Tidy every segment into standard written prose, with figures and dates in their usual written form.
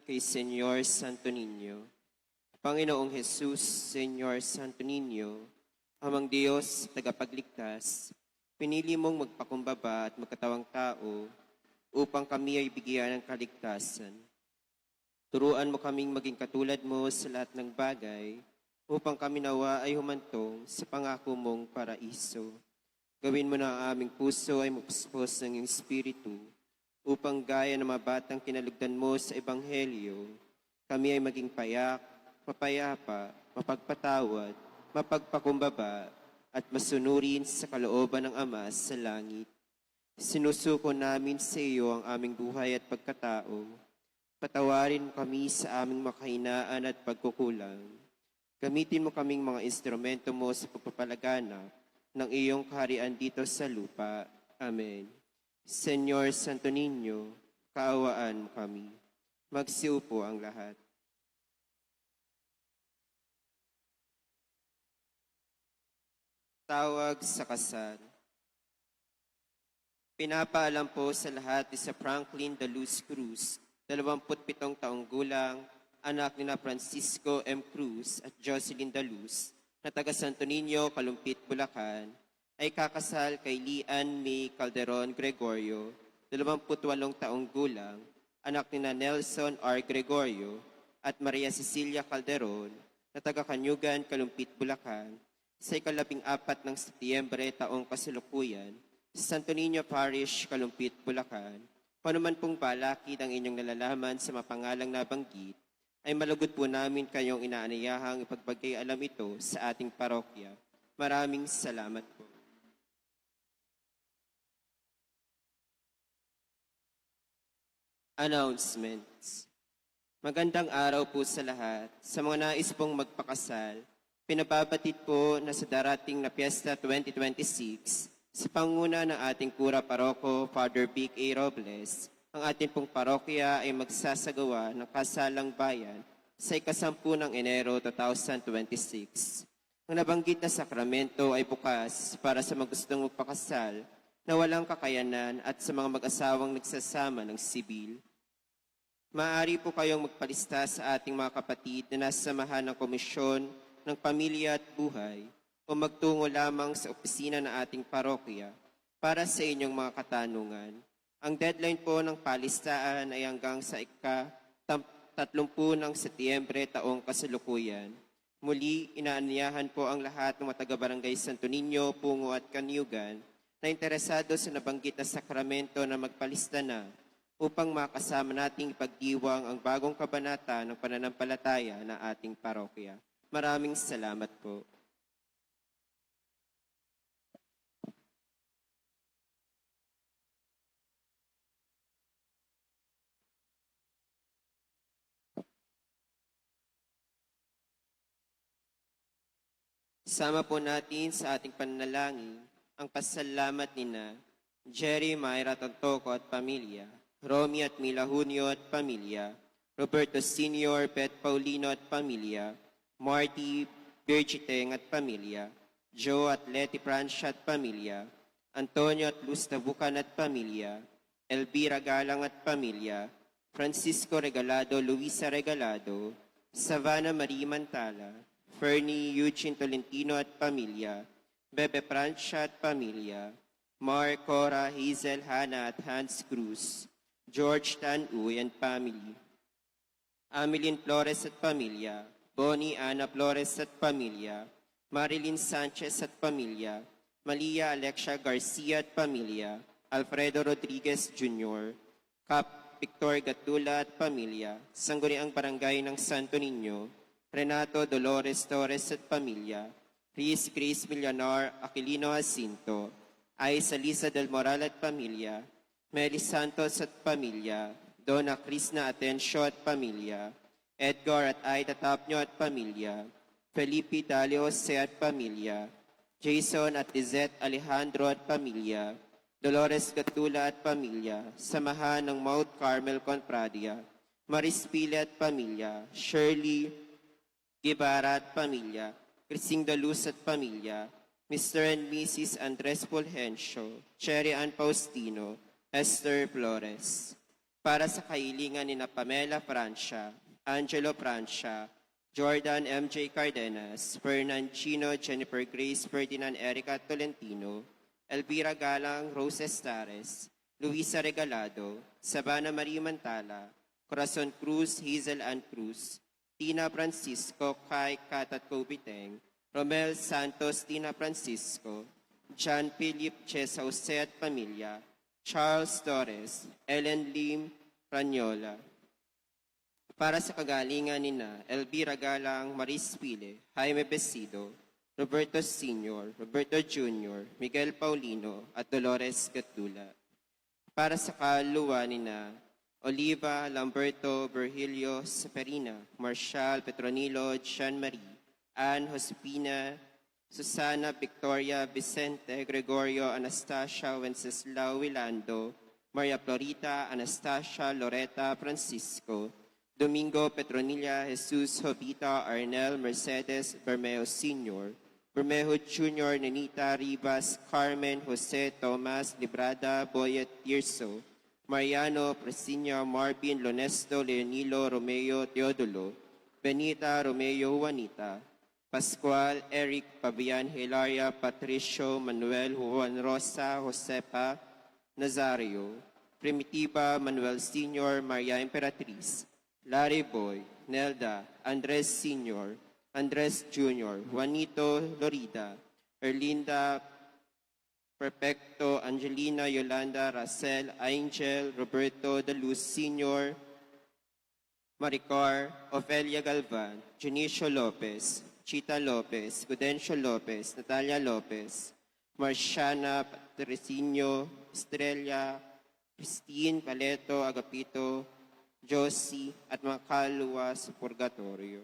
kay Senyor Santo Niño. Panginoong Jesus, Senyor Santo Niño, Amang Diyos, tagapagligtas, pinili mong magpakumbaba at magkatawang tao upang kami ay bigyan ng kaligtasan. Turuan mo kaming maging katulad mo sa lahat ng bagay upang kami nawa ay humantong sa pangako mong paraiso. Gawin mo na ang aming puso ay mapuspos ng iyong Espiritu upang gaya ng mga batang kinalugdan mo sa Ebanghelyo, kami ay maging payak, mapayapa, mapagpatawad, mapagpakumbaba, at masunurin sa kalooban ng Ama sa langit. Sinusuko namin sa iyo ang aming buhay at pagkatao. Patawarin mo kami sa aming makahinaan at pagkukulang. Gamitin mo kaming mga instrumento mo sa pagpapalaganap ng iyong kaharian dito sa lupa. Amen. Senyor Santo Niño, kaawaan mo kami. Magsiupo ang lahat. Tawag sa kasal. Pinapaalam po sa lahat ni sa Franklin de Luz Cruz, 27 taong gulang, anak ni na Francisco M. Cruz at Jocelyn de Luz, na taga Santo Niño, Kalumpit, Bulacan, ay kakasal kay Lian May Calderon Gregorio, 28 taong gulang, anak ni na Nelson R. Gregorio at Maria Cecilia Calderon, na taga Kanyugan, Kalumpit, Bulacan, sa 14 ng Setyembre taong kasalukuyan, sa Santo Niño Parish, Kalumpit, Bulacan. Panuman pong balakid ang inyong nalalaman sa mapangalang nabanggit, ay malugod po namin kayong inaanayahang ipagbagay alam ito sa ating parokya. Maraming salamat po. Announcements. Magandang araw po sa lahat. Sa mga nais pong magpakasal, pinababatid po na sa darating na Piesta 2026, sa panguna ng ating Kura Paroko, Father Vic A. Robles, ang ating pong parokya ay magsasagawa ng kasalang bayan sa 10 ng Enero 2026. Ang nabanggit na sakramento ay bukas para sa magustong magpakasal na walang kakayanan at sa mga mag-asawang nagsasama ng sibil. Maaari po kayong magpalista sa ating mga kapatid na nasamahan ng Komisyon ng Pamilya at Buhay o magtungo lamang sa opisina ng ating parokya para sa inyong mga katanungan. Ang deadline po ng palistaan ay hanggang sa ika-30 ng Setyembre taong kasalukuyan. Muli, inaanyahan po ang lahat ng mga taga-barangay Santo Niño, Pungo at Kanyugan na interesado sa nabanggit na sakramento na magpalista na upang makasama nating ipagdiwang ang bagong kabanata ng pananampalataya na ating parokya. Maraming salamat po. Sama po natin sa ating panalangin ang pasalamat ni na Jerry Mayra Tontoco at pamilya, Romy at Mila Junio at pamilya, Roberto Sr., Pet Paulino at pamilya, Marty Birchiteng at pamilya, Joe at Letty Francia at pamilya, Antonio at Luz Tabucan at pamilya, Elvira Galang at pamilya, Francisco Regalado, Luisa Regalado, Savannah Marie Mantala, Fernie Eugene Tolentino at pamilya, Bebe Francia at pamilya, Mark, Cora, Hazel, Hannah at Hans Cruz, George Tan Uy and family, Ameline Flores at pamilya, Bonnie Ana Flores at pamilya, Marilyn Sanchez at pamilya, Malia Alexia Garcia at pamilya, Alfredo Rodriguez Jr., Cap Victor Gatula at pamilya, Sangguniang Barangay ng Santo Niño, Renato Dolores Torres at pamilya, Riz Grace Millanar Aquilino Jacinto, Aiza Lisa del Moral at pamilya, Meli Santos at pamilya, Donna Crisna Atencio at pamilya, Edgar at Aida Tapnyo at pamilya, Felipe Dalio Jose at pamilya, Jason at Lizette Alejandro at pamilya, Dolores Gatula at pamilya, Samahan ng Mount Carmel Contradia, Maris Pile at pamilya, Shirley Guevara at pamilya, Crising de Luz at pamilya, Mr. and Mrs. Andres Fulgencio, Cherry Ann Faustino, Esther Flores. Para sa kahilingan ni na Pamela Francia, Angelo Francia, Jordan M.J. Cardenas, Fernan Chino, Jennifer Grace, Ferdinand Erica Tolentino, Elvira Galang, Rose Estares, Luisa Regalado, Sabana Marie Mantala, Corazon Cruz, Hazel Ann Cruz, Tina Francisco, Kai Katat Kobiteng, Romel Santos, Tina Francisco, John Philip Chesa Jose at Pamilya, Charles Torres, Ellen Lim Ranyola. Para sa kagalingan ni na Elvira Galang, Maris Pile, Jaime Besido, Roberto Sr., Roberto Jr., Miguel Paulino at Dolores Gatula. Para sa kaluluwa ni na Oliva Lamberto Virgilio Seferina, Marshall Petronilo Jean Marie, Ann Josepina, Susana Victoria Vicente Gregorio Anastasia Wenceslao Wilando, Maria Florita Anastasia Loreta Francisco, Domingo Petronilla Jesus Jovita Arnel Mercedes Bermeo Sr., Bermejo Jr. Nenita Rivas Carmen Jose Tomas Librada Boyet Tirso, Mariano Presiño Marvin Lonesto Leonilo Romeo Teodulo, Benita Romeo Juanita, Pascual Eric Pabian Hilaria Patricio Manuel Juan Rosa Josepa Nazario, Primitiva Manuel Sr. Maria Imperatriz, Larry Boy, Nelda, Andres Sr., Andres Jr., Juanito Lorida, Erlinda Perfecto, Angelina Yolanda Racel, Angel, Roberto De Luz Sr., Maricar, Ofelia Galvan, Junicio Lopez, Chita Lopez, Gudencio Lopez, Natalia Lopez, Marciana Patricinio, Estrella, Christine Paleto, Agapito, Josie, at mga kaluluwa sa purgatorio.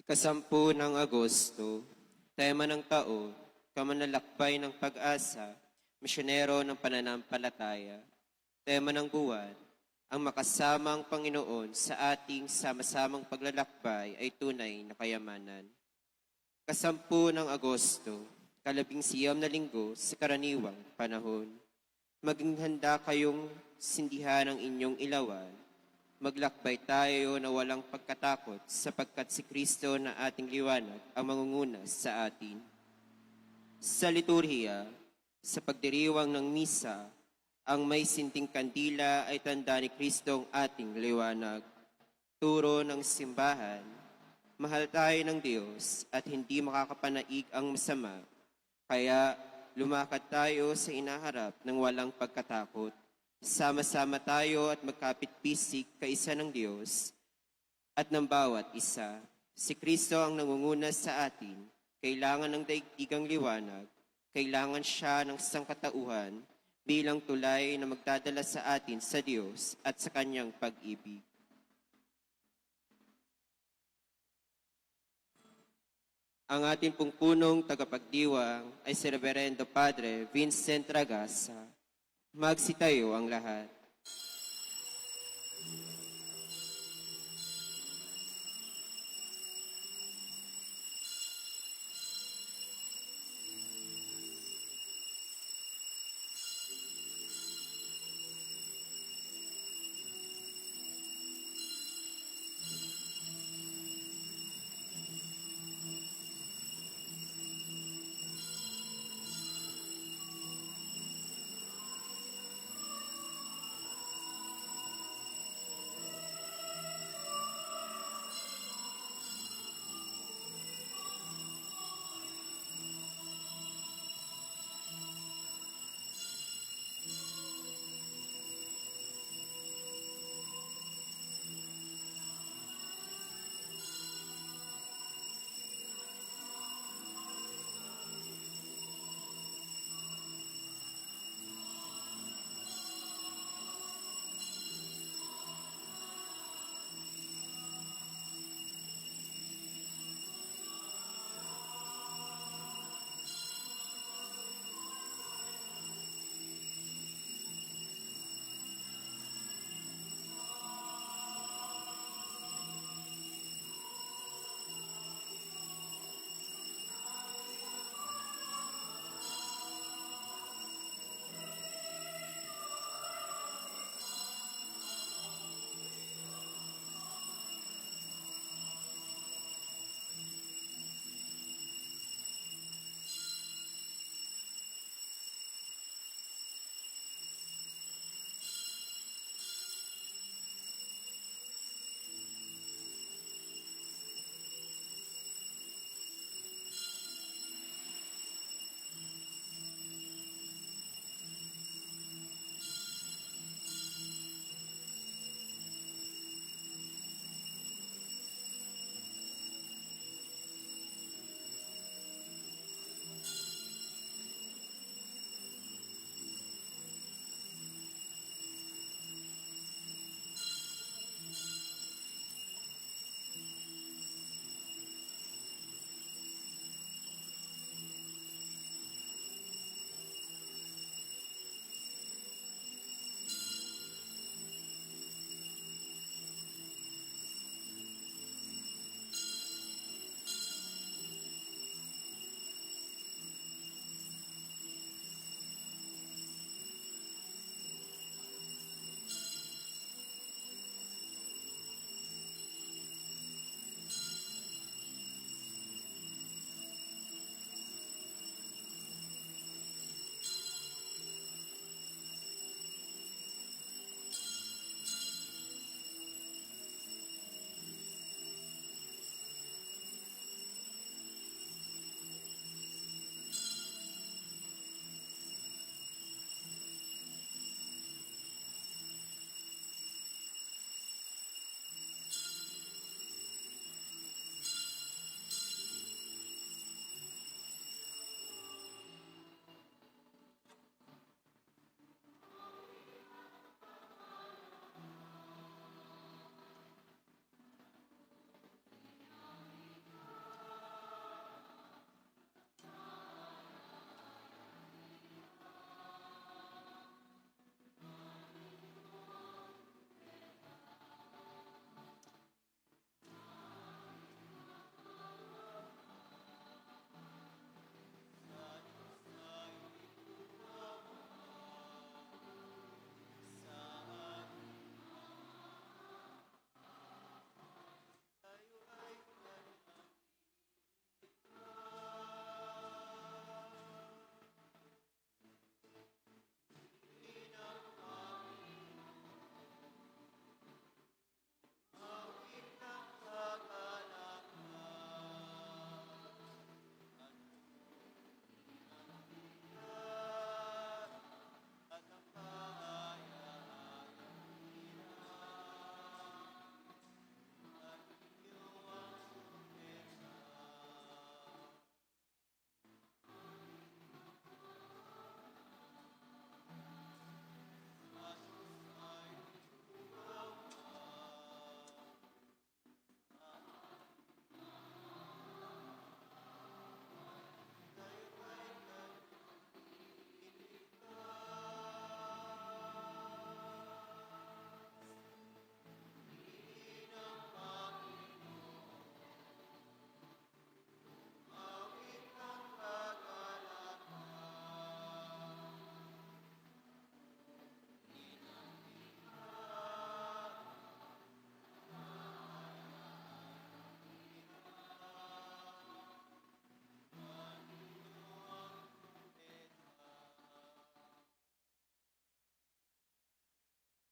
Ikasampu ng Agosto, tema ng taon, kamanlalakbay ng pag-asa, misyonero ng pananampalataya. Tema ng buwan, ang makasamang Panginoon sa ating sama-samang paglalakbay ay tunay na kayamanan. Kasampu ng Agosto, kalabing-siyam na linggo sa karaniwang panahon. Maging handa kayong sindihan ang inyong ilawan. Maglakbay tayo na walang pagkatakot sapagkat si Kristo na ating liwanag ang mangunguna sa atin. Sa liturhiya, sa pagdiriwang ng misa, ang may sinting kandila ay tanda ni Kristo ang ating liwanag. Turo ng simbahan, mahal tayo ng Diyos at hindi makakapanaig ang masama, kaya lumakad tayo sa inaharap ng walang pagkatakot. Sama-sama tayo at magkapit-bisig kaisa ng Diyos at ng bawat isa. Si Kristo ang nangunguna sa atin. Kailangan ng daigdigang liwanag. Kailangan siya ng sangkatauhan bilang tulay na magdadala sa atin sa Diyos at sa Kanyang pag-ibig. Ang ating pong punong tagapagdiwang ay si Reverendo Padre Vincent Ragasa. Magsitayo ang lahat.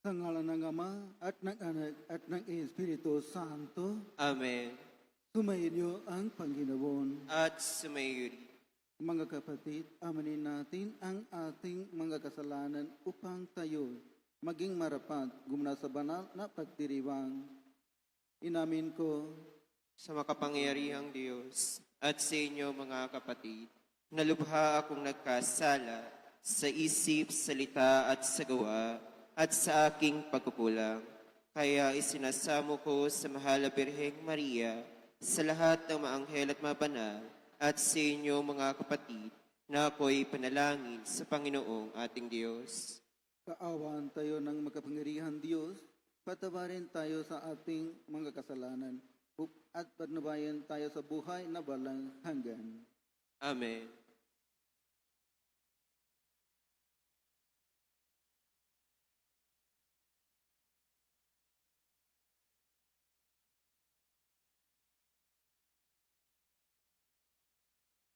Sa ngalan ng Ama at ng Anak at ng Espiritu Santo, Amen. sumainyo ang Panginoon. At sumayuri. Mga kapatid, amanin natin ang ating mga kasalanan upang tayo maging marapat gumna sa banal na pagdiriwang. Inamin ko Sa makapangyarihang Diyos at sa inyo mga kapatid, nalubha akong nagkasala sa isip, salita at sa gawa at sa aking pagkukulang. Kaya isinasamo ko sa mahal na Birheng Maria, sa lahat ng maanghel at mabanal, at sa inyo mga kapatid, na ako'y panalangin sa Panginoong ating Diyos. kaawaan tayo ng makapangyarihan Diyos, patawarin tayo sa ating mga kasalanan at patnubayan tayo sa buhay na walang hanggan. Amen.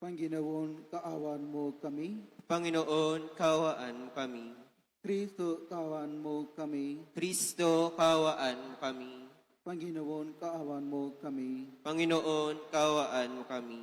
Panginoon, kaawaan mo kami. Panginoon, kawaan kami. Kristo, kaawaan mo kami. Kristo, kawaan kami. Panginoon, kaawaan mo kami. Panginoon, kawaan mo kami.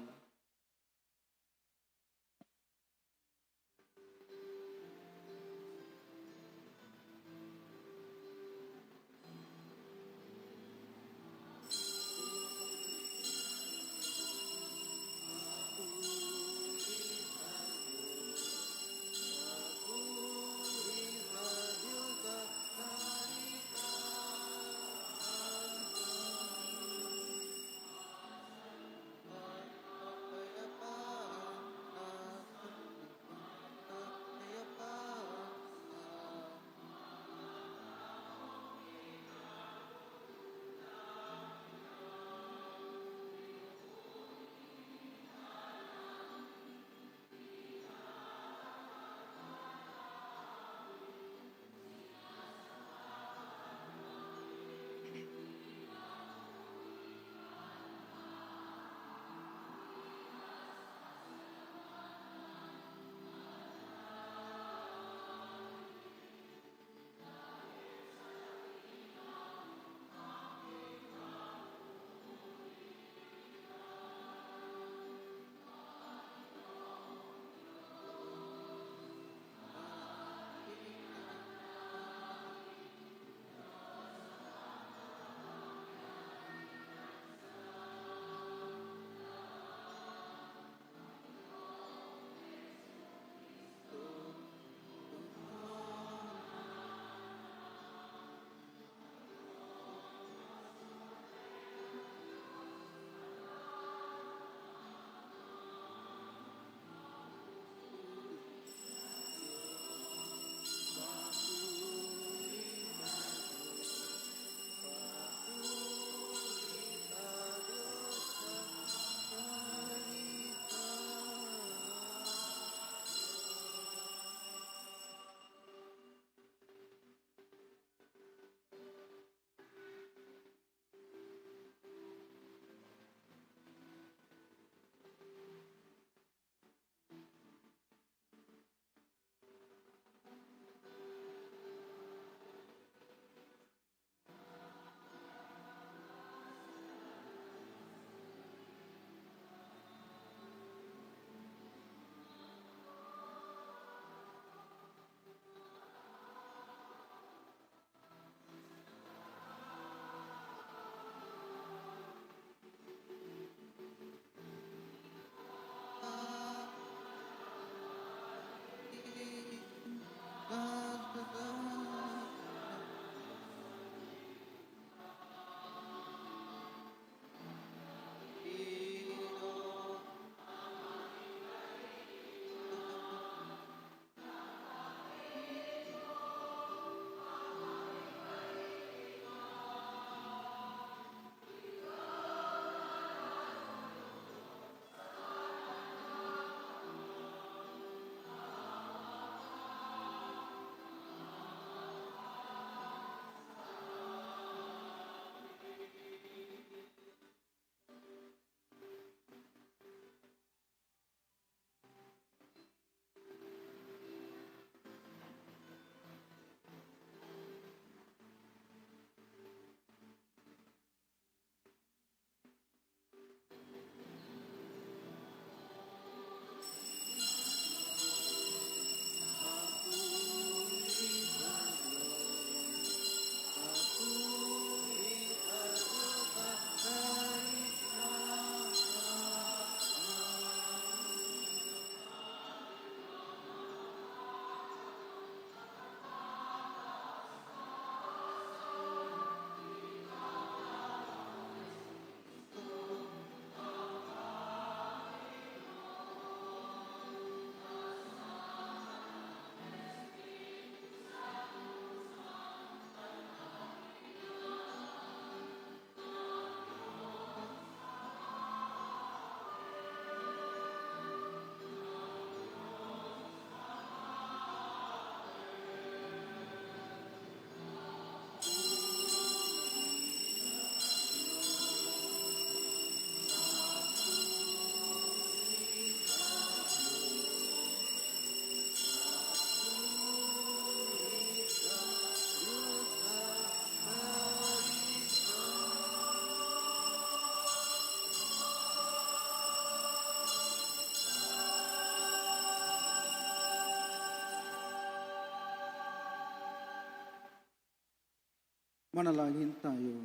Manalangin tayo.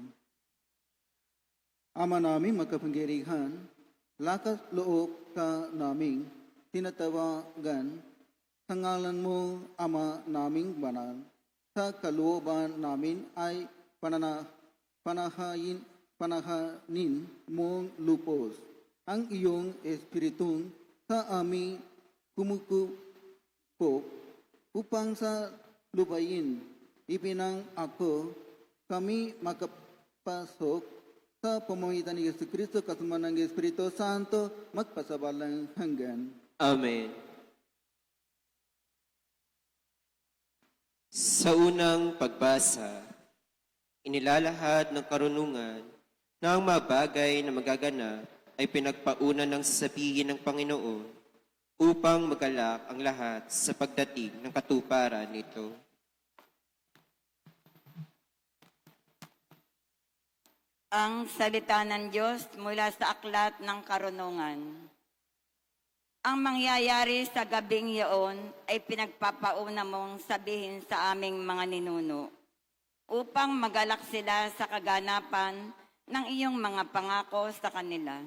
Ama namin magkapangyarihan, lakas loob ka naming tinatawagan sa ngalan mo, Ama naming banal. Sa kalooban namin ay panahanin mong lupos ang iyong espiritong sa aming kumukupo upang sa lupain ipinang ako kami makapasok sa pamamagitan ni Yesu Kristo kasama ng Espiritu Santo magpasabalang hanggan. Amen. Sa unang pagbasa, inilalahad ng karunungan na ang mga bagay na magaganap ay pinagpauna ng sabihin ng Panginoon upang magalak ang lahat sa pagdating ng katuparan nito. Ang salita ng Diyos mula sa aklat ng karunungan. Ang mangyayari sa gabing iyon ay pinagpapauna mong sabihin sa aming mga ninuno upang magalak sila sa kaganapan ng iyong mga pangako sa kanila.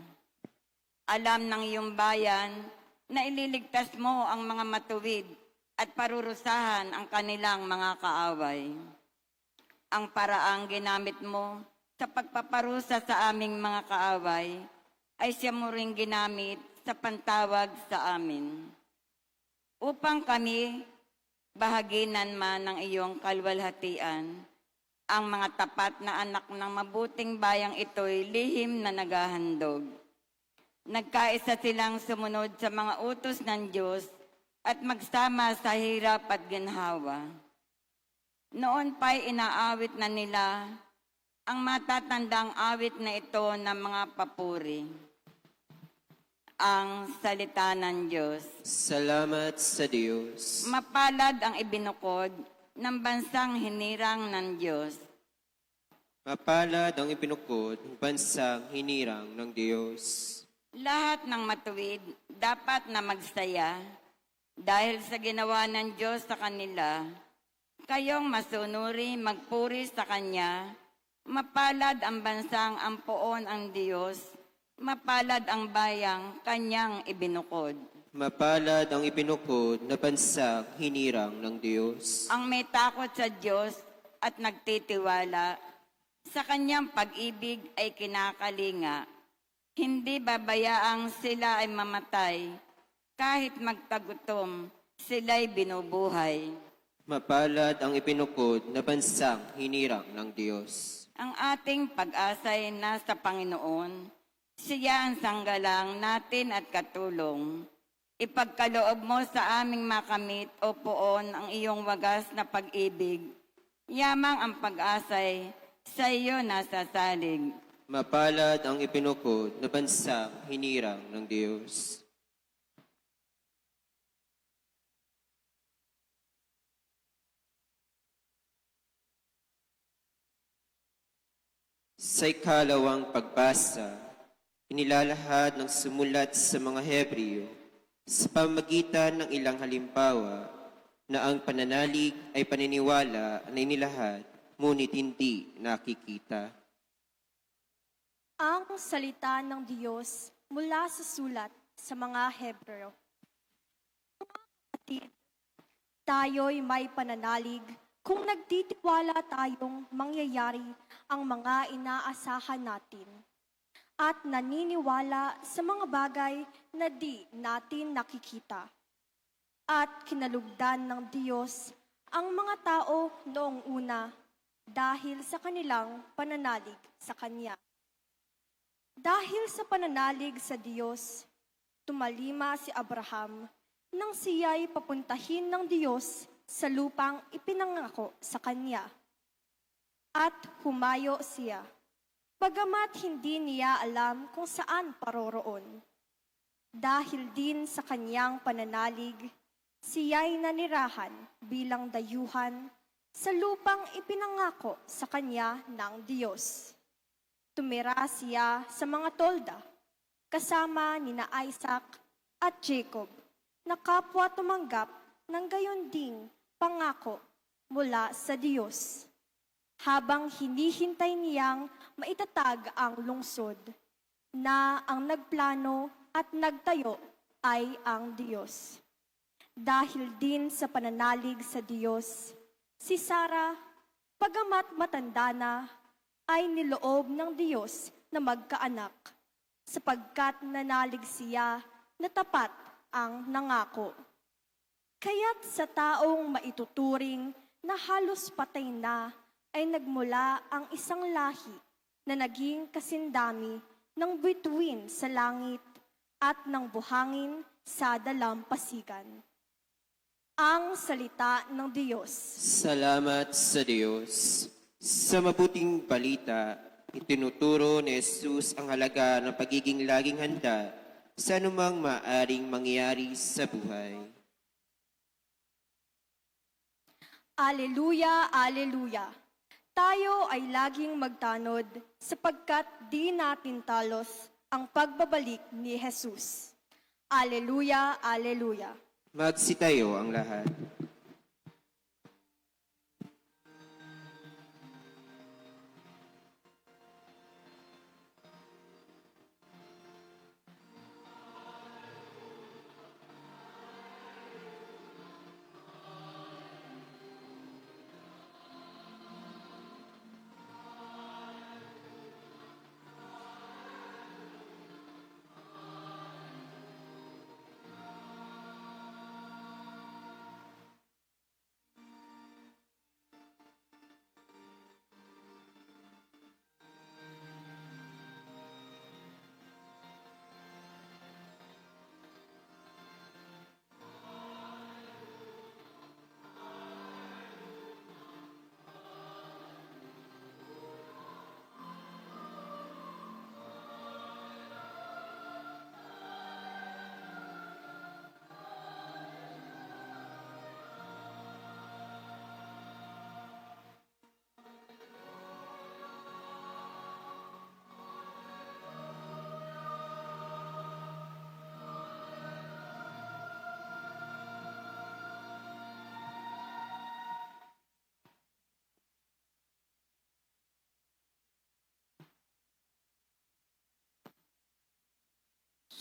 Alam ng iyong bayan na ililigtas mo ang mga matuwid at parurusahan ang kanilang mga kaaway. Ang paraang ginamit mo sa pagpaparusa sa aming mga kaaway ay siya mo ring ginamit sa pantawag sa amin. Upang kami bahaginan man ng iyong kalwalhatian, ang mga tapat na anak ng mabuting bayang ito'y lihim na naghahandog. Nagkaisa silang sumunod sa mga utos ng Diyos at magsama sa hirap at ginhawa. Noon pa'y inaawit na nila ang matatandang awit na ito ng mga papuri. Ang salita ng Diyos. Salamat sa Diyos. Mapalad ang ibinukod ng bansang hinirang ng Diyos. Mapalad ang ipinukod ng bansang hinirang ng Diyos. Lahat ng matuwid dapat na magsaya dahil sa ginawa ng Diyos sa kanila. Kayong masunuri, magpuri sa Kanya. Mapalad ang bansang ampoon ang Diyos. Mapalad ang bayang Kanyang ibinukod. Mapalad ang ipinukod na bansang hinirang ng Diyos. Ang may takot sa Diyos at nagtitiwala, sa Kanyang pag-ibig ay kinakalinga. Hindi babayaang sila ay mamatay, kahit magtagutom, sila'y binubuhay. Mapalad ang ipinukod na bansang hinirang ng Diyos. Ang ating pag-asa'y nasa Panginoon. Siya ang sanggalang natin at katulong. Ipagkaloob mo sa aming makamit o poon ang iyong wagas na pag-ibig. Yamang ang pag-asa'y sa iyo nasasalig. Mapalad ang ipinukod na bansang hinirang ng Diyos. Sa ikalawang pagbasa, inilalahad ng sumulat sa mga Hebreo sa pamagitan ng ilang halimbawa na ang pananalig ay paniniwala na inilahad, ngunit hindi nakikita. Ang salita ng Diyos mula sa sulat sa mga Hebreo. Mga kapatid, tayo'y may pananalig kung nagtitiwala tayong mangyayari ang mga inaasahan natin at naniniwala sa mga bagay na di natin nakikita. At kinalugdan ng Diyos ang mga tao noong una dahil sa kanilang pananalig sa Kanya. Dahil sa pananalig sa Diyos, tumalima si Abraham nang siya'y papuntahin ng Diyos sa lupang ipinangako sa kanya. At humayo siya, bagamat hindi niya alam kung saan paroroon. Dahil din sa kanyang pananalig, siya'y nanirahan bilang dayuhan sa lupang ipinangako sa kanya ng Diyos. Tumira siya sa mga tolda, kasama nina Isaac at Jacob, na kapwa tumanggap ng gayon ding pangako mula sa Diyos. habang hinihintay niyang maitatag ang lungsod, na ang nagplano at nagtayo ay ang Diyos. Dahil din sa pananalig sa Diyos, si Sarah, pagamat matanda na, ay niloob ng Diyos na magkaanak, sapagkat nanalig siya na tapat ang nangako. Kaya't sa taong maituturing na halos patay na, ay nagmula ang isang lahi na naging kasindami ng bituin sa langit at ng buhangin sa dalampasigan. Ang salita ng Diyos. Salamat sa Diyos. Sa mabuting balita, itinuturo ni Jesus ang halaga ng pagiging laging handa sa anumang maaring mangyari sa buhay. Aleluya, aleluya. Tayo ay laging magtanod sapagkat di natin talos ang pagbabalik ni Jesus. Aleluya, aleluya. Magsitayo ang lahat.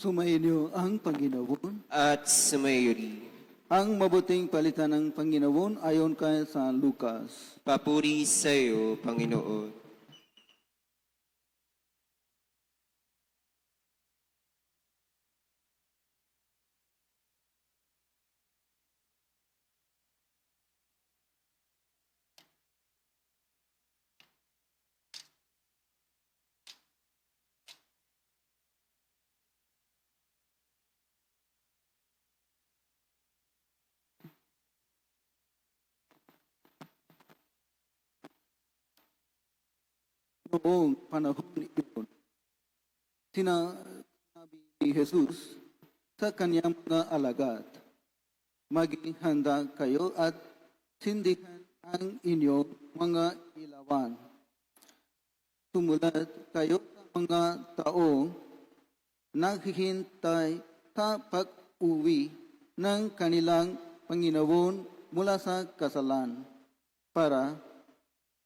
Sumainyo ang Panginoon. At sumayuri. Ang mabuting palitan ng Panginoon ayon kay San Lucas. Papuri sa iyo, Panginoon. Noong panahon iyon, sinabi ni Jesus sa kanyang mga alagad, maging handa kayo at sindihan ang inyong mga ilawan. Sumulat kayo sa mga taong naghihintay sa pag-uwi ng kanilang Panginoon mula sa kasalan para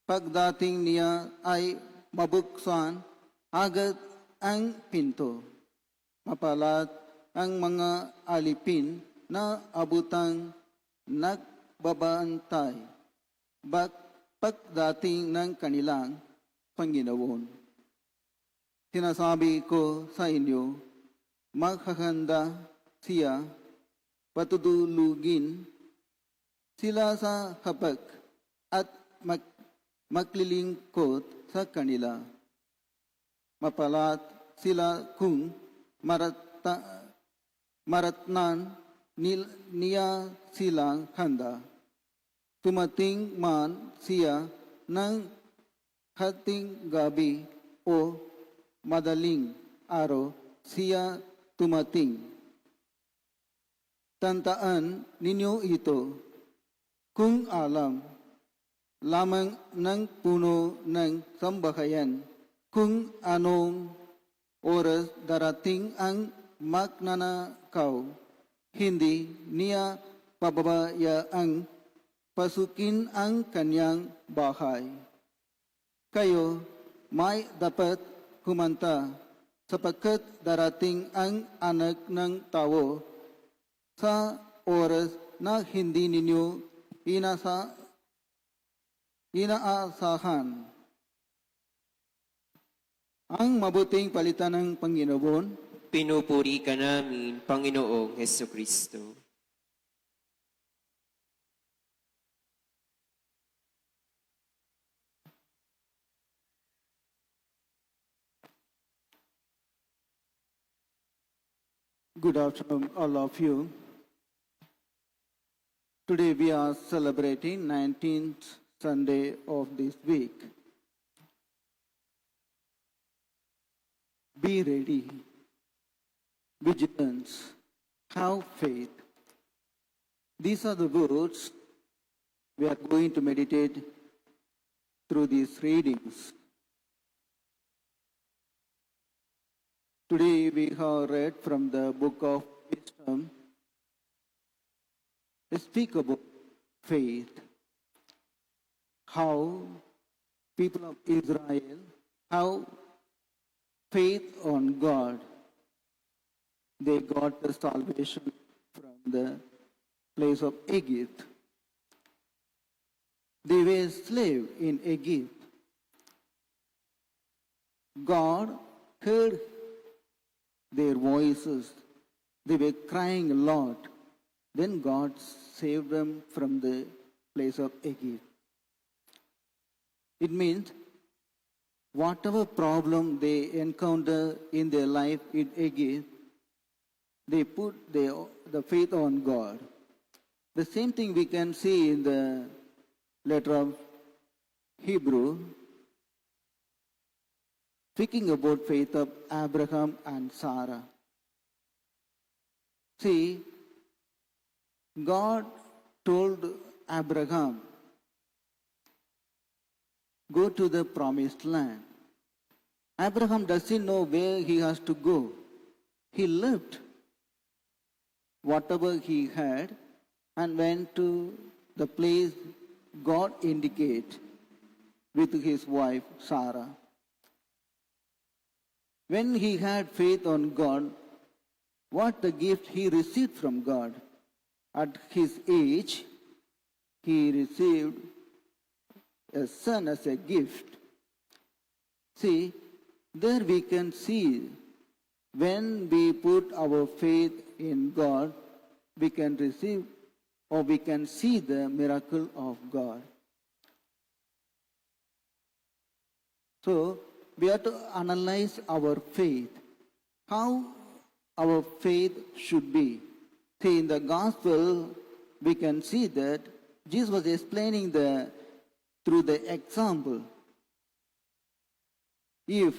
pagdating niya ay mabuksan agad ang pinto. Mapalat ang mga alipin na abutang nagbabantay pagdating ng kanilang Panginoon. Sinasabi ko sa inyo, maghahanda siya, patutulugin sila sa habag at maglilingkod sa kanila. Mapalat sila kung maratnan niya silang handa. Tumating man siya ng hating gabi o madaling araw, siya tumating. Tandaan ninyo ito, kung alam lamang ng puno ng sambahayan kung anong oras darating ang magnanakaw, hindi niya pababayaang pasukin ang kanyang bahay. kayo may dapat humanta sapagkat darating ang anak ng tao sa oras na hindi ninyo inaasahan. Ang mabuting palitan ng Panginoon, Pinupuri ka namin, Panginoong Heso Kristo. good afternoon, all of you. Today we are celebrating 19th Sunday of this week. Be ready, vigilance, have faith. These are the words we are going to meditate through these readings. Today we have read from the book of Wisdom, speak about faith, how people of Israel have faith on God. They got the salvation from the place of Egypt. They were slaves in Egypt. God heard their voices. They were crying a lot. Then God saved them from the place of Egypt. It means whatever problem they encounter in their life in Egypt, they put the faith on God. The same thing we can see in the letter of Hebrew, speaking about faith of Abraham and Sarah. See, God told Abraham, go to the promised land. Abraham doesn't know where he has to go. He left whatever he had and went to the place God indicated with his wife Sarah. When he had faith on God, what the gift he received from God. At his age, he received a son as a gift. See, there we can see when we put our faith in God, we can receive or we can see the miracle of God. So, we have to analyze our faith, how our faith should be. See, in the gospel, we can see that Jesus was explaining through the example. If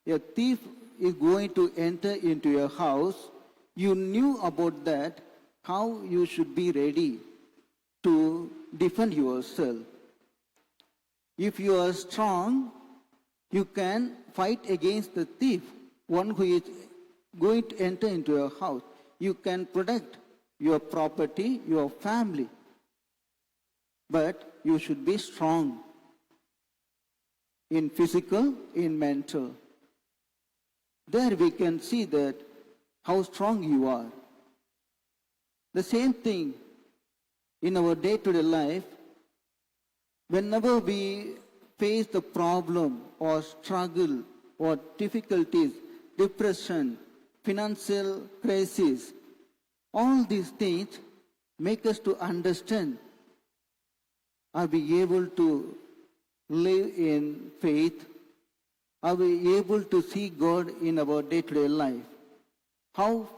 a thief is going to enter into your house, you knew about that, how you should be ready to defend yourself. If you are strong, you can fight against the thief, one who is going to enter into your house. You can protect your property, your family. But you should be strong in physical, in mental. There we can see that how strong you are. The same thing in our day-to-day life, whenever we face the problem or struggle or difficulties, depression, financial crisis, all these things make us to understand, are we able to live in faith? Are we able to see God in our day-to-day life? How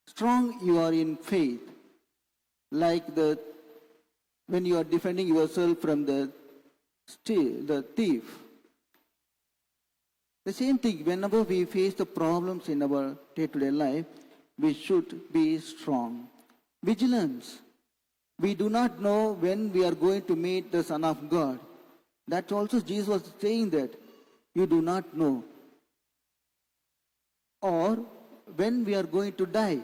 strong you are in faith, like when you are defending yourself from the thief. The same thing, whenever we face the problems in our day-to-day life, we should be strong. Vigilance. We do not know when we are going to meet the Son of God. That also Jesus was saying that you do not know. Or when we are going to die.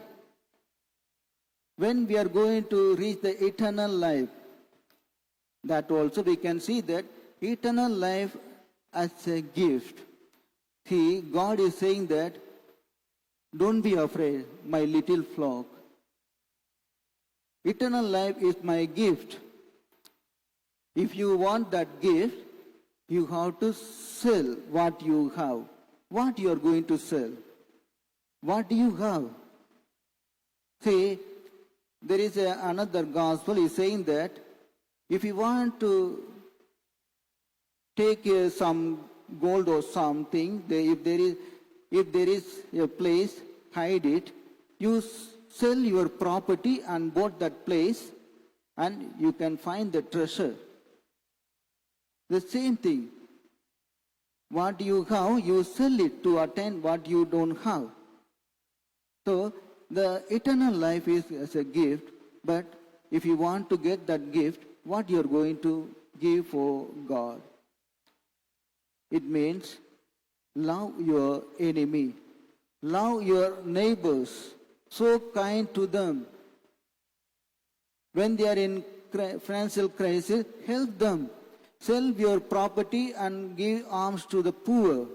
When we are going to reach the eternal life. That also we can see that eternal life as a gift. See, God is saying that, don't be afraid, my little flock. Eternal life is my gift. If you want that gift, you have to sell what you have. What you are going to sell? What do you have? See, there is another gospel is saying that if you want to take some gold or something, if there is a place, hide it. You sell your property and bought that place, and you can find the treasure. The same thing. What you have, you sell it to attain what you don't have. So, the eternal life is as a gift, but if you want to get that gift, what you are going to give for God? It means love your enemy, love your neighbors, so kind to them. When they are in financial crisis, help them. Sell your property and give alms to the poor.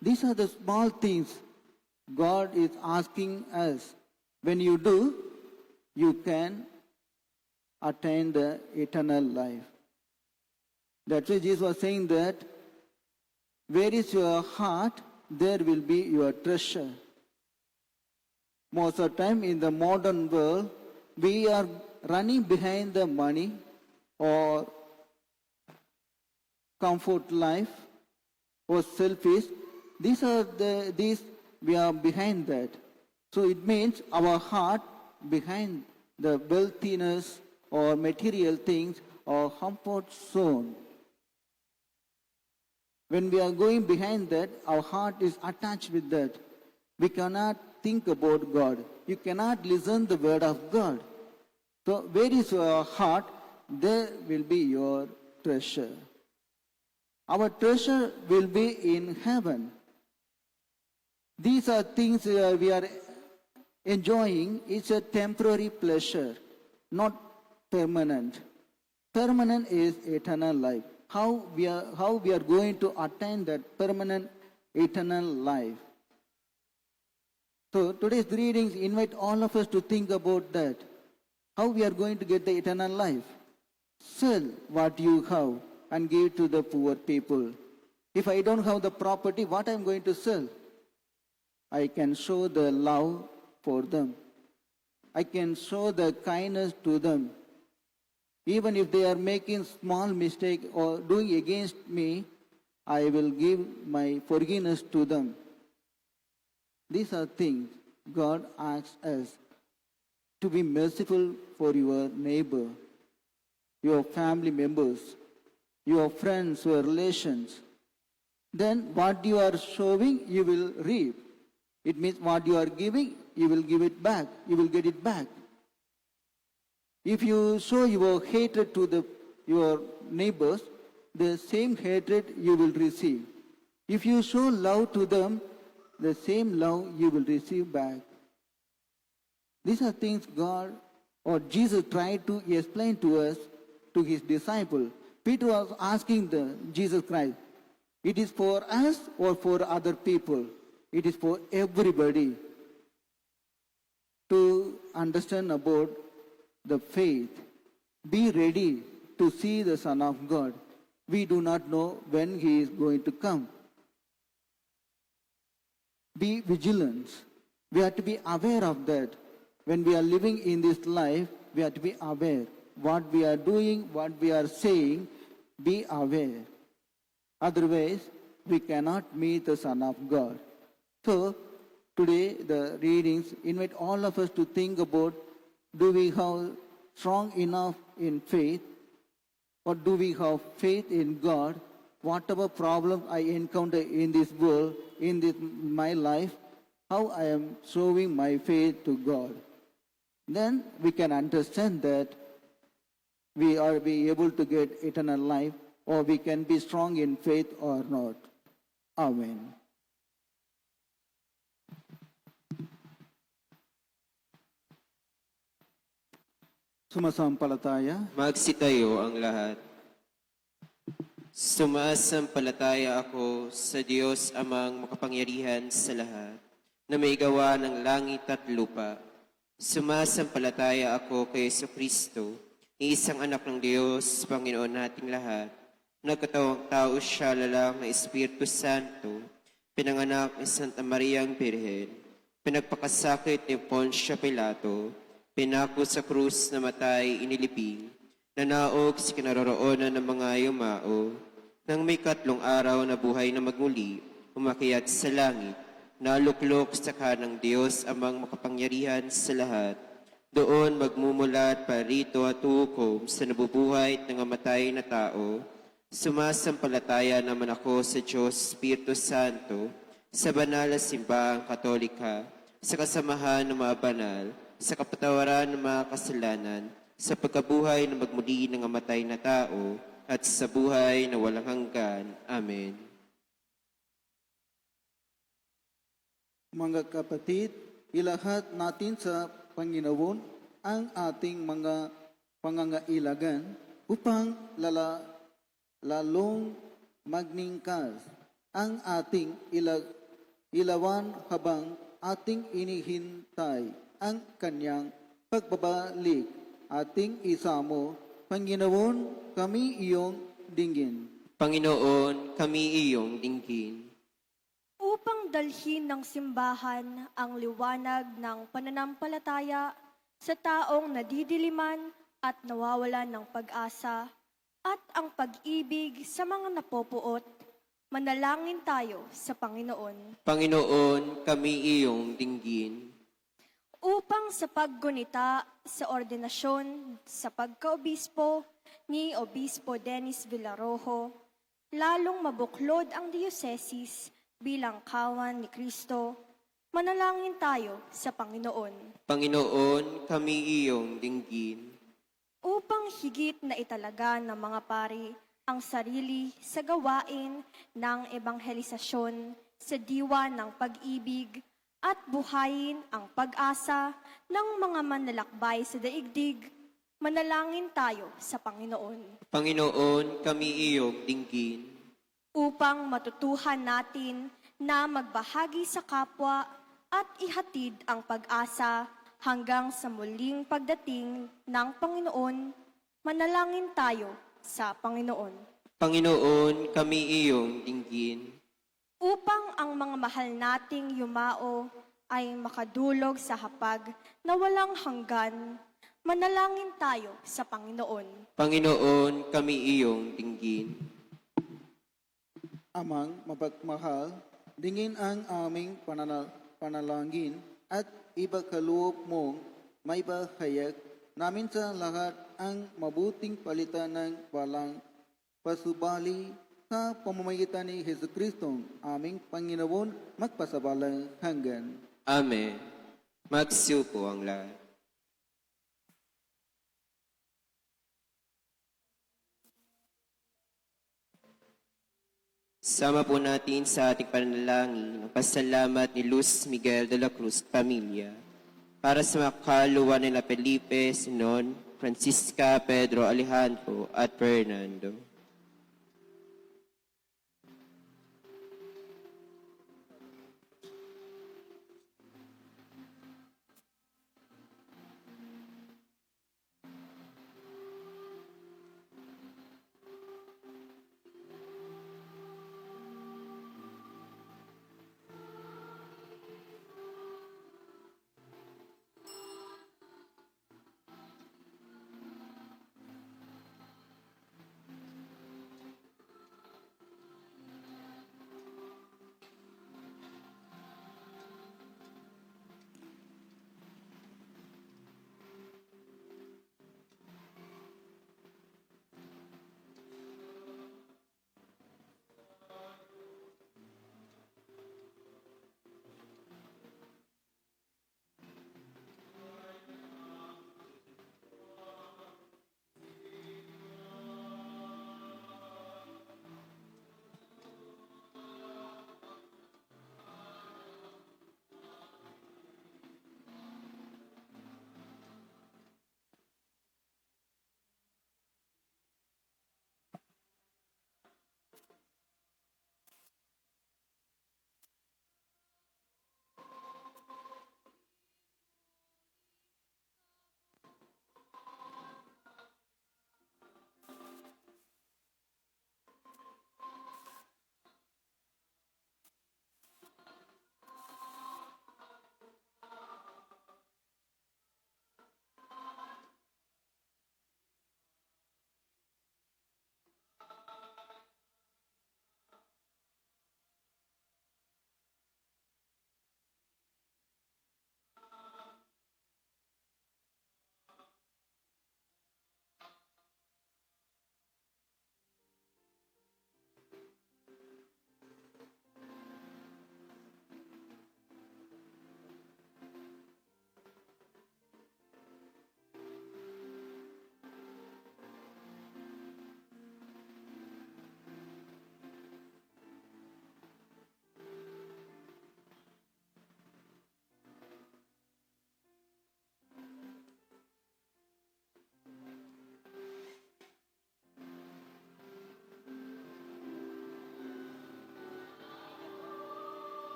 These are the small things God is asking us. When you do, you can attain the eternal life. That's why Jesus was saying that, where is your heart, there will be your treasure. Most of the time in the modern world, we are running behind the money or comfort life or selfish. These we are behind that. So it means our heart behind the wealthiness or material things or comfort zone. When we are going behind that, our heart is attached with that. We cannot think about God. You cannot listen the word of God. So where is your heart, there will be your treasure. Our treasure will be in heaven. These are things we are enjoying. It's a temporary pleasure, not permanent. Permanent is eternal life. How we are going to attain that permanent eternal life? So today's readings invite all of us to think about that. How we are going to get the eternal life? Sell what you have and give to the poor people. If I don't have the property, what I'm going to sell? I can show the love for them. I can show the kindness to them. Even if they are making small mistake or doing against me, I will give my forgiveness to them. These are things God asks us to be merciful for your neighbor, your family members, your friends, your relations. Then what you are showing, you will reap. It means what you are giving, you will give it back. You will get it back. If you show your hatred to your neighbors, the same hatred you will receive. If you show love to them, the same love you will receive back. These are things God or Jesus tried to explain to us, to his disciple. Peter was asking Jesus Christ, it is for us or for other people? It is for everybody to understand about the faith. Be ready to see the Son of God. We do not know when he is going to come. Be vigilant. We have to be aware of that. When we are living in this life, we have to be aware. What we are doing, what we are saying, be aware. Otherwise, we cannot meet the Son of God. So, today the readings invite all of us to think about, do we have strong enough in faith, or do we have faith in God? Whatever problem I encounter in this world, my life, how I am showing my faith to God. Then we can understand that we are be able to get eternal life, or we can be strong in faith or not. Amen. Sumasampalataya. Magsitayo ang lahat. Sumasampalataya ako sa Diyos amang makapangyarihan sa lahat, na may gawa ng langit at lupa. Sumasampalataya ako kay Kristo, isang anak ng Diyos, Panginoon nating lahat. Nagkatawang tao siya, lalang na Espiritu Santo, pinanganak ni Santa Maria ang Birhen, pinagpakasakit ni Poncio Pilato, pinako sa krus na matay, inilibing, nanaog sa kinaroroonan ng mga yumao, nang may 3 araw na buhay na magmuli, umakyat sa langit, naluklok sa kanang Diyos amang makapangyarihan sa lahat. Doon magmumulat parito at hukom sa nabubuhay at nangamatay na tao. Sumasampalataya naman ako sa Diyos Espiritu Santo, sa banal na simbahang Katolika, sa kasamahan ng mga banal, sa kapatawaran ng mga kasalanan, sa pagkabuhay na magmuli ng amatay na tao, at sa buhay na walang hanggan. Amen. Mga kapatid, ilahat natin sa Panginoon ang ating mga pangangailangan upang lalong magningkas ang ating ilawan habang ating inihintay ang kanyang pagbabalik. Ating isamo, Panginoon, kami iyong dinggin. Panginoon, kami iyong dinggin. Upang dalhin ng simbahan ang liwanag ng pananampalataya sa taong nadidiliman at nawawalan ng pag-asa, at ang pag-ibig sa mga napopuot, manalangin tayo sa Panginoon. Panginoon, kami iyong dinggin. Upang sa paggunita sa ordinasyon sa pagkaobispo ni Obispo Dennis Villarojo, lalong mabuklod ang diocesis bilang kawan ni Kristo, manalangin tayo sa Panginoon. Panginoon, kami iyong dinggin. Upang higit na italaga ng mga pari ang sarili sa gawain ng ebanghelisasyon sa diwa ng pag-ibig at buhayin ang pag-asa ng mga manlalakbay sa daigdig, manalangin tayo sa Panginoon. Panginoon, kami iyong dinggin. Upang matutuhan natin na magbahagi sa kapwa at ihatid ang pag-asa hanggang sa muling pagdating ng Panginoon, manalangin tayo sa Panginoon. Panginoon, kami iyong dinggin. Upang ang mga mahal nating yumao ay makadulog sa hapag na walang hanggan, manalangin tayo sa Panginoon. Panginoon, kami iyong dinggin. Amang mapagmahal, dingin ang aming panalangin at ibakaloob mong may bahayag namin sa lahat ang mabuting palitan ng walang pasubali sa pamamagitan ni Hesus Kristo, aming Panginoon, magpasabalang hanggan. Amen. Magsiupo ang lahat. Sama po natin sa ating panalangin ang pasalamat ni Luz Miguel de la Cruz Pamilya para sa mga kaluluwa nila Felipe, Sinon, Francisca, Pedro, Alejandro at Fernando.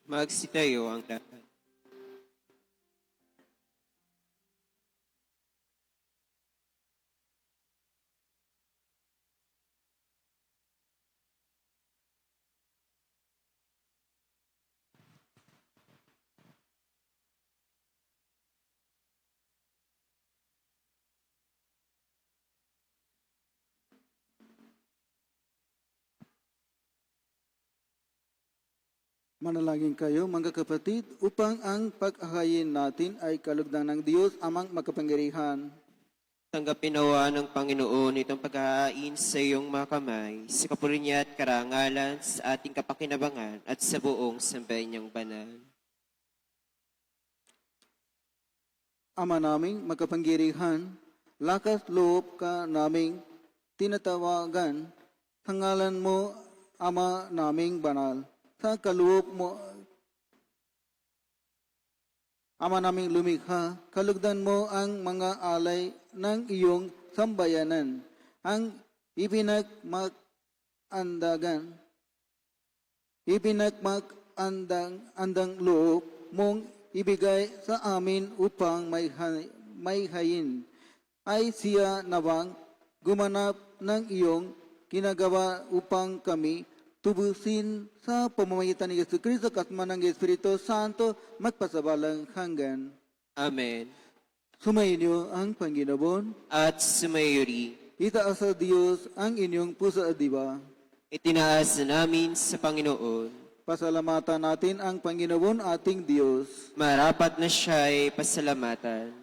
Magsitayo ang lahat. Manalangin kayo, mga kapatid, upang ang pag-ahayin natin ay kalugdan ng Diyos amang makapangyarihan. Tanggapin nawa ng Panginoon itong paghahain sa iyong mga kamay, sa kapuri niya at karangalan, sa ating kapakinabangan at sa buong sambayan niyang banal. Ama naming makapangyarihan, lakas loob ka naming tinatawagan, sa ngalan mo, Ama naming banal, sa kaloob mo, Ama naming lumikha, kalugdan mo ang mga alay ng iyong sambayanan, ang andang loob mong ibigay sa amin upang may hayin. Ay siya nawang gumanap ng iyong ginagawa upang kami tubusin sa pamamagitan ni Yesu Cristo kasama ng Espiritu Santo magpasabalang hanggan. Amen. Sumainyo ang Panginoon. At sumayuri, Itaas sa Diyos ang inyong puso at diwa. itinaas na namin sa Panginoon. Pasalamatan natin ang Panginoon ating Diyos. Marapat na siya'y pasalamatan.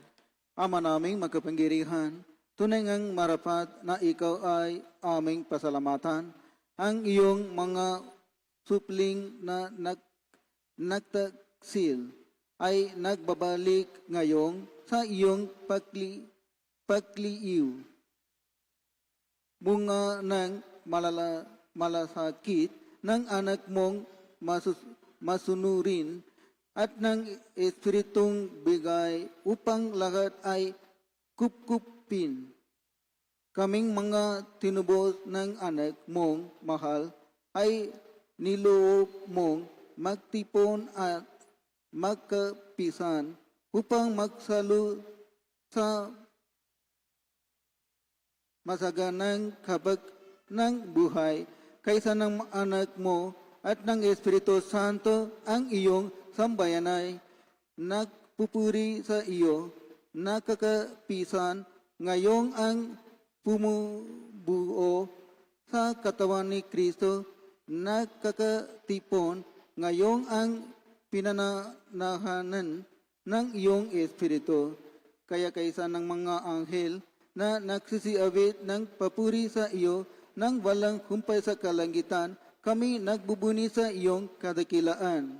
Ama naming makapangyarihan, tunay ngang marapat na ikaw ay aming pasalamatan. Ang iyong mga supling na nagtaksil ay nagbabalik ngayong sa iyong pagliiw. Bunga ng malasakit ng anak mong masunurin at ng Espiritong bigay upang lahat ay kupkupin. Kaming mga tinubos ng anak mong mahal ay niloob mong magtipon at magkapisan upang magsalo sa masaganang kabag ng buhay kaysa ng anak mo at ng Espiritu Santo ang iyong sambayan ay nagpupuri sa iyo, nakakapisan ngayong ang pumubuo sa katawan ni Kristo, nakakatipon ngayong ang pinananahanan ng iyong Espiritu. Kaya kaysa ng mga anghel na nagsisiawit ng papuri sa iyo nang walang humpay sa kalangitan, kami nagbubuni sa iyong kadakilaan.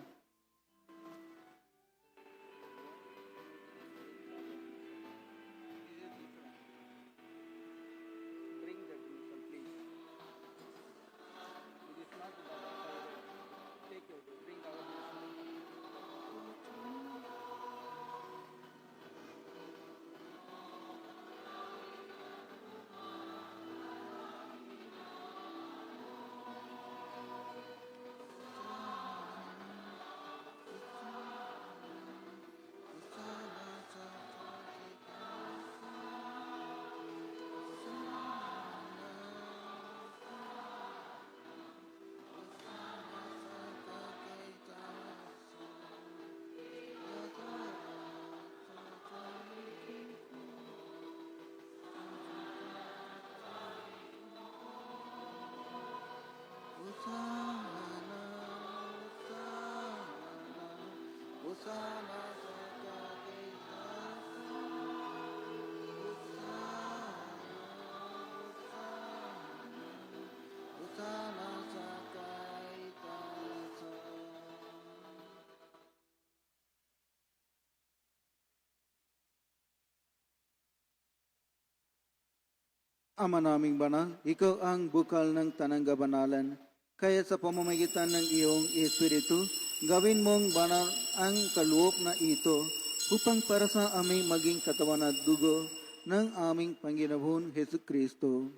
Ama naming banal, ikaw ang bukal ng tanang kabanalan. Kaya sa pamamagitan ng iyong Espiritu, gawin mong banal ang kaloob na ito upang para sa aming maging katawan at dugo ng aming Panginoon Hesu Kristo.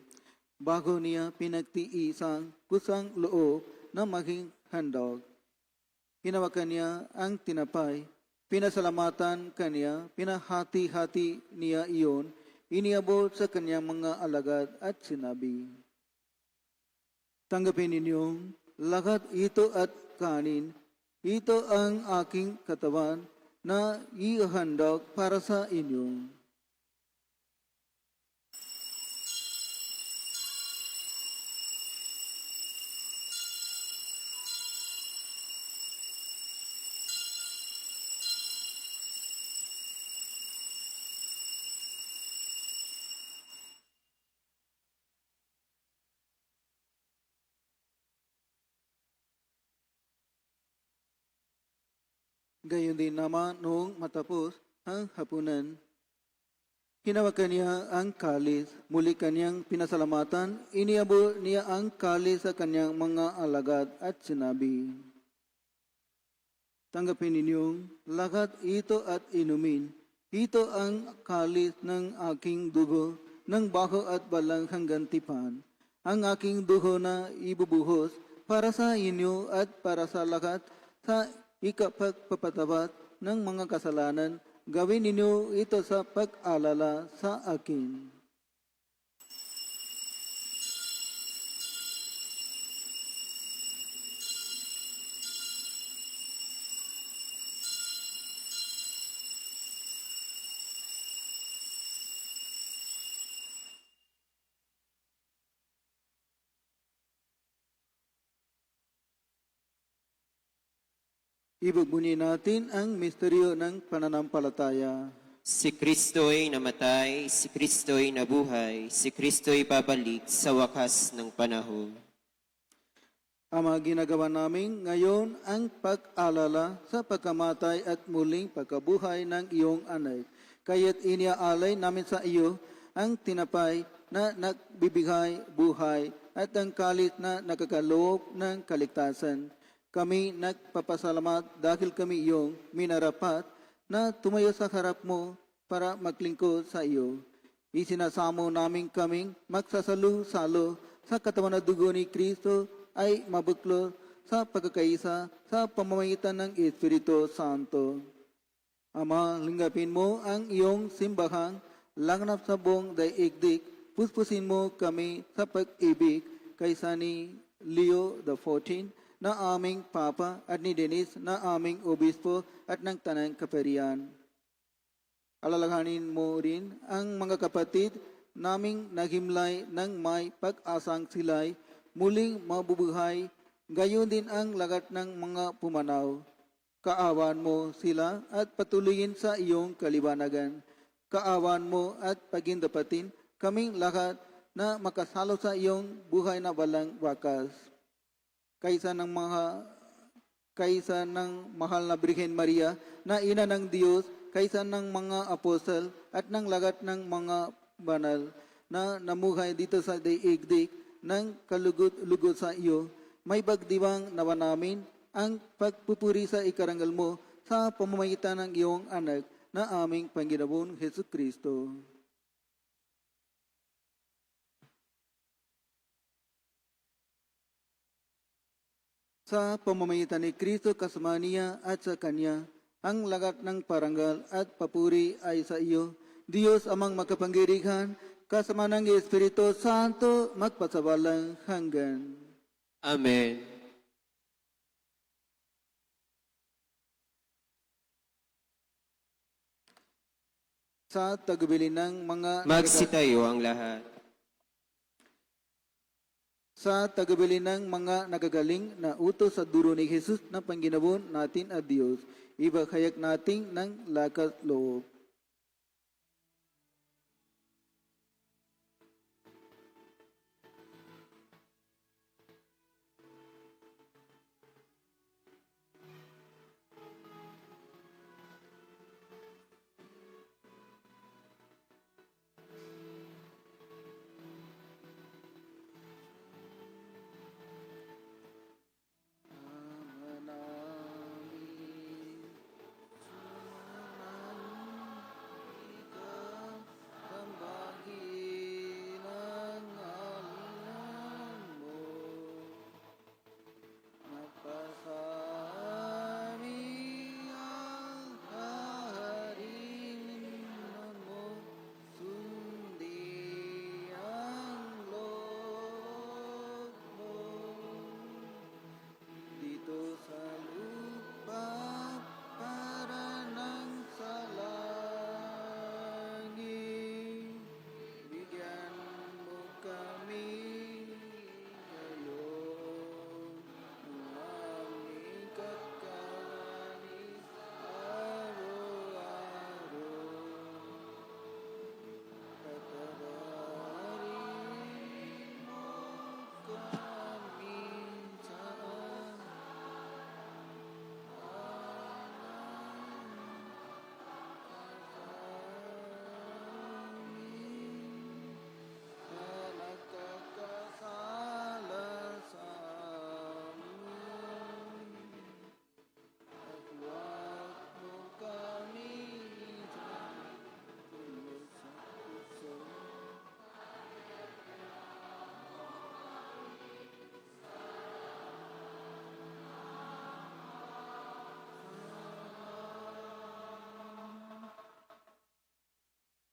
Bago niya pinagtiisang kusang loob na maging handog. hinawakan niya ang tinapay, pinasalamatan kanya, pinahati-hati niya iyon, iniabot sa kanyang mga alagad at sinabi, "Tanggapin ninyong lahat ito at kanin, ito ang aking katawan na ihahandog para sa inyo." Gayon din naman noong matapos ang hapunan, hinawakan niya ang kalis, muli kanyang pinasalamatan, iniabot niya ang kalis sa kanyang mga alagad at sinabi, "Tanggapin ninyong lahat ito at inumin. Ito ang kalis ng aking dugo, ng baho at balang hanggang tipan. Ang aking dugo na ibubuhos para sa inyo at para sa lahat sa ikapagpapatabat ng mga kasalanan. Gawin ninyo ito sa pag-alala sa akin." Ibubuni natin ang misteryo ng pananampalataya. Si Kristo'y namatay, si Kristo'y nabuhay, si Kristo'y babalik sa wakas ng panahon. Ama, ginagawa namin ngayon ang pag-alala sa pagkamatay at muling pagkabuhay ng iyong anak. Kaya't iniaalay namin sa iyo ang tinapay na nagbibigay buhay at ang kalit na nakakaloob ng kaligtasan. Kami nagpapasalamat dahil kami iyong minarapat na tumayo sa harap mo para maglingkod sa iyo. Isinasamo namin kaming magsasalo-salo sa katawan at dugo ni Kristo ay mabuklo sa pagkakaisa sa pamamagitan ng Espiritu Santo. Ama, linggapin mo ang iyong simbahang laganap sa buong daigdig. Puspusin mo kami sa pag-ibig kaysa ni Leo XIV na aming Papa at ni Dennis na aming Obispo at ng Tanang Kaparian. Alalahanin mo rin ang mga kapatid naming naghimlay ng may pag-asang sila'y muling mabubuhay, gayon din ang lagat ng mga pumanaw. Kaawan mo sila at patuloyin sa iyong kalibanagan. Kaawan mo at pagindapatin kaming lahat na makasalo sa iyong buhay na walang wakas. Kaysa ng mahal na Birhen Maria na ina ng Diyos, kaysa ng mga apostol at ng lagat ng mga banal na namuhay dito sa daigdig ng kalugod-lugod sa iyo, may bagdiwang nawa namin ang pagpupuri sa ikarangal mo sa pamamagitan ng iyong anak na aming Panginoon Hesus Kristo. Sa pamamagitan ni Kristo kasama niya at sa Kanya, ang lagat ng parangal at papuri ay sa iyo, Diyos amang makapangyarihan, kasama ng Espiritu Santo, magpasawalang hanggan. Amen. Sa tagubilin ng mga Magsitayo ang lahat. sa tagubilin ng mga nagagaling na utos sa duro ni Jesus na Panginoon natin at Diyos, ibakayak natin ng lakas loob.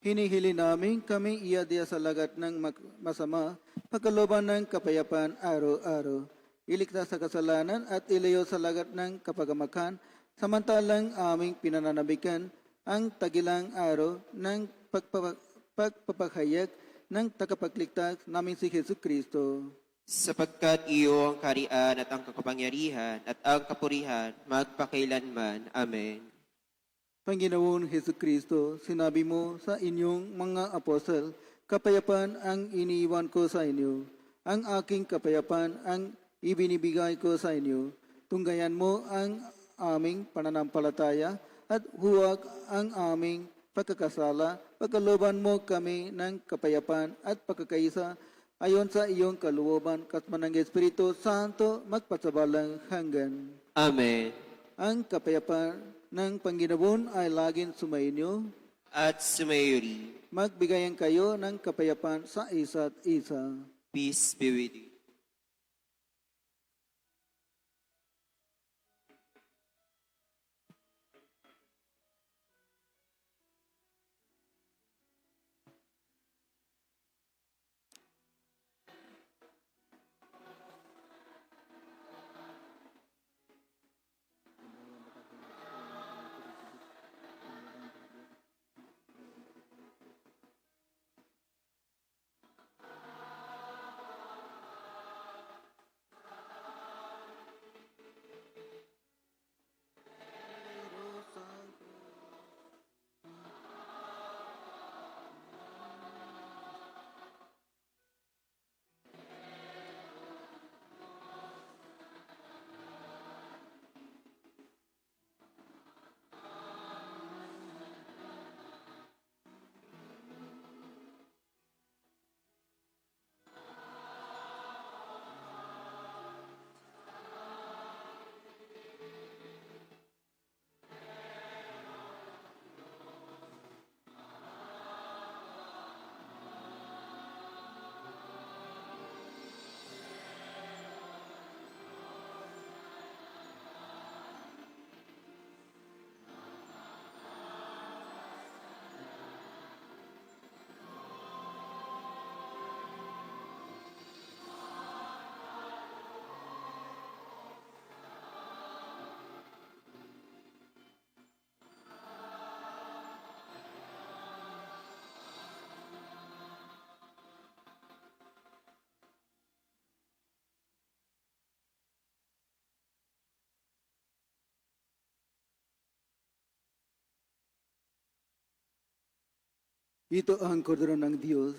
Hinihili namin kami iadya sa lagat ng masama, pagkalooban ng kapayapaan araw-araw. Iligtas sa kasalanan at ilayo sa lagat ng kapagamakan, samantalang aming pinananabikan ang tagilang araw ng pagpapahayag ng tagapagligtas namin si Hesus Kristo. Sapagkat iyo ang karian at ang kapangyarihan at ang kapurihan magpakailanman. Amen. Panginoon Hesus Kristo, sinabi mo sa inyong mga apostol, kapayapaan ang iniiwan ko sa inyo. Ang aking kapayapaan ang ibinibigay ko sa inyo. Tunggayan mo ang aming pananampalataya at huwag ang aming pagkakasala. Pagkalooban mo kami ng kapayapaan at pagkakaisa ayon sa iyong kalooban, kasama ng Espiritu Santo, magpasabalang hanggan. Amen. Ang kapayapaan ng Panginoon ay laging sumainyo. At sumayuri. Magbigayan kayo ng kapayapaan sa isa't isa. Peace be with you. Ito ang kordero ng Diyos.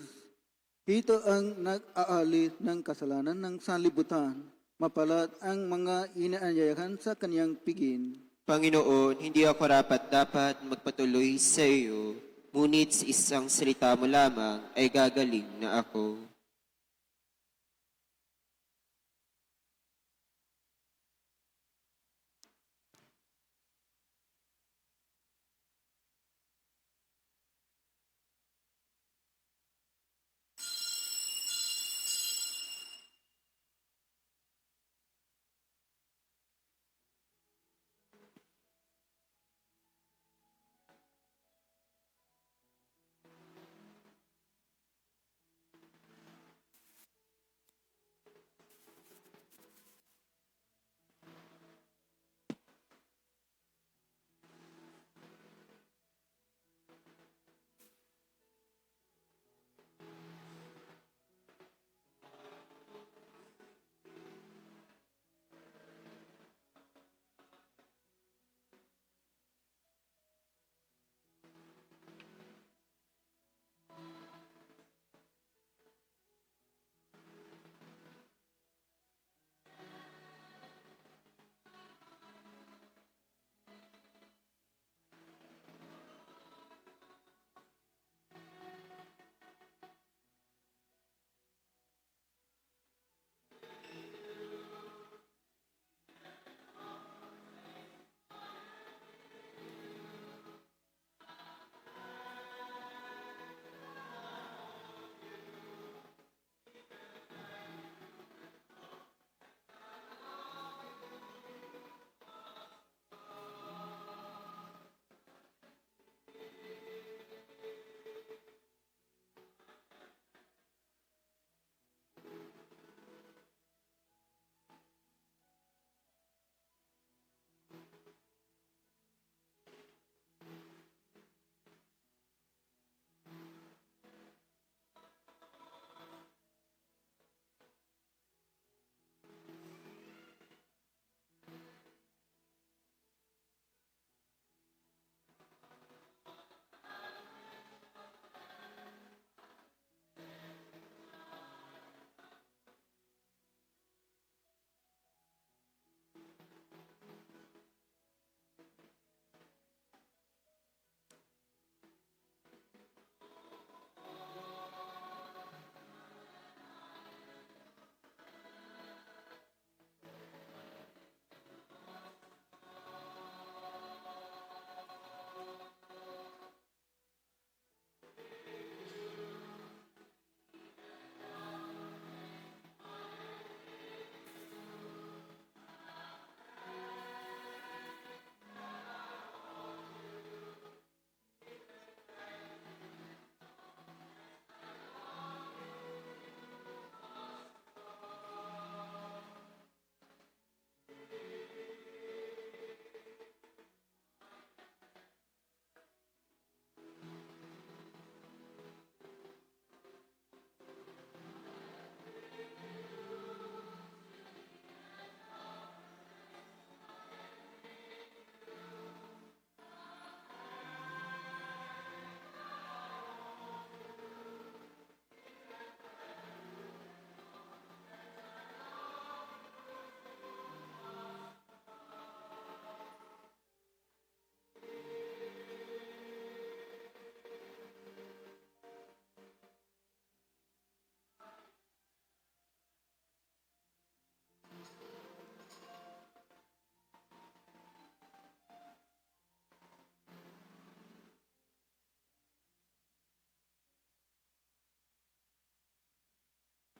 Ito ang nag-aalis ng kasalanan ng sanlibutan. Mapalad ang mga inaanyayahan sa kaniyang pigin. Panginoon, hindi ako dapat magpatuloy sa iyo, ngunit sa isang salita mo lamang ay gagaling na ako.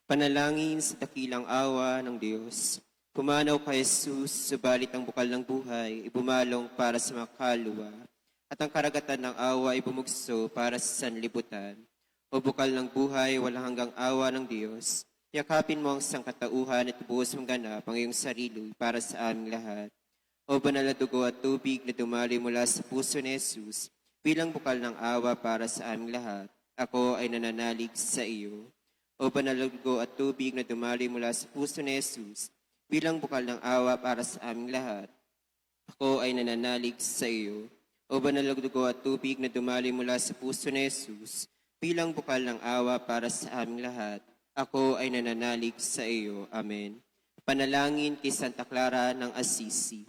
Panalangin sa dakilang awa ng Diyos. Pumanaw kay Jesus, subalit ang bukal ng buhay ay bumalong para sa mga kaluluwa, at ang karagatan ng awa ay bumugso para sa sanlibutan. O bukal ng buhay, walang hanggang awa ng Diyos, yakapin mo ang sangkatauhan at buhos mong ganap ang iyong sarili para sa aming lahat. O banal na dugo at tubig na dumali mula sa puso ni Jesus, bilang bukal ng awa para sa aming lahat, ako ay nananalig sa iyo. O banal na dugo at tubig na dumali mula sa puso ni Jesus, bilang bukal ng awa para sa aming lahat, ako ay nananalig sa iyo. O banal na dugo at tubig na dumali mula sa puso ni Jesus, bilang bukal ng awa para sa aming lahat, ako ay nananalig sa iyo. Amen. Panalangin kay Santa Clara ng Assisi.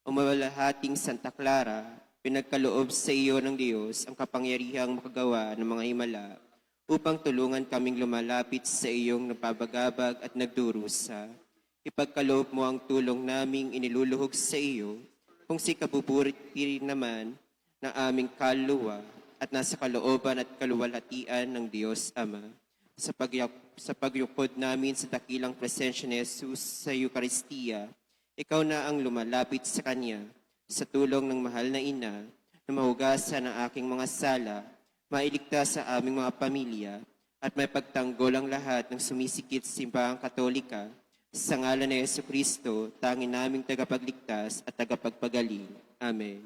O mawalahating Santa Clara, pinagkaloob sa iyo ng Diyos ang kapangyarihang makagawa ng mga himala upang tulungan kaming lumalapit sa iyong napabagabag at nagdurusa. Ipagkaloob mo ang tulong naming iniluluhog sa iyo kung si kabuburit naman ng aming kaluluwa at nasa kalooban at kaluwalhatian ng Diyos Ama. Sa pagyukod namin sa dakilang presensya ni Jesus sa Eucharistia, ikaw na ang lumalapit sa Kanya sa tulong ng mahal na ina na mahugasan ang aking mga sala, mailigtas sa aming mga pamilya, at may pagtanggol ang lahat ng sumisikip sa simbahang Katolika. Sa ngalan ni Jesucristo, tanging naming tagapagligtas at tagapagpagaling. Amen.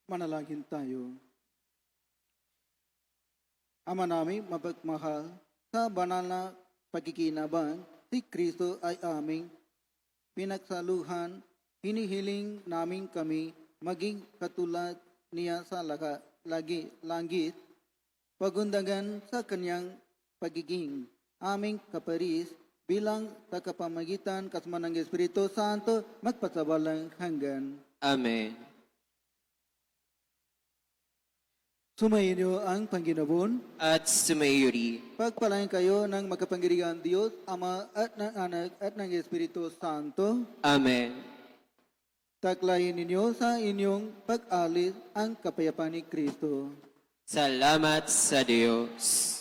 Manalangin tayo. Ama namin mapagmahal, sa banal na pagkikinabang, si Kristo ay aming pinagsaluhan. Hinihiling namin kami maging katulad niya sa langit, pagundagan sa kanyang pagiging aming kaparis bilang tagapamagitan kasama ng Espiritu Santo magpasawalang hanggan. Amen. Sumainyo ang Panginoon. At sumayuri. Pagpalain kayo ng makapangyarihan Diyos, Ama at ng Anak at ng Espiritu Santo. Amen. Taklayin ninyo sa inyong pag-alis ang kapayapaan ni Kristo. Salamat sa Diyos.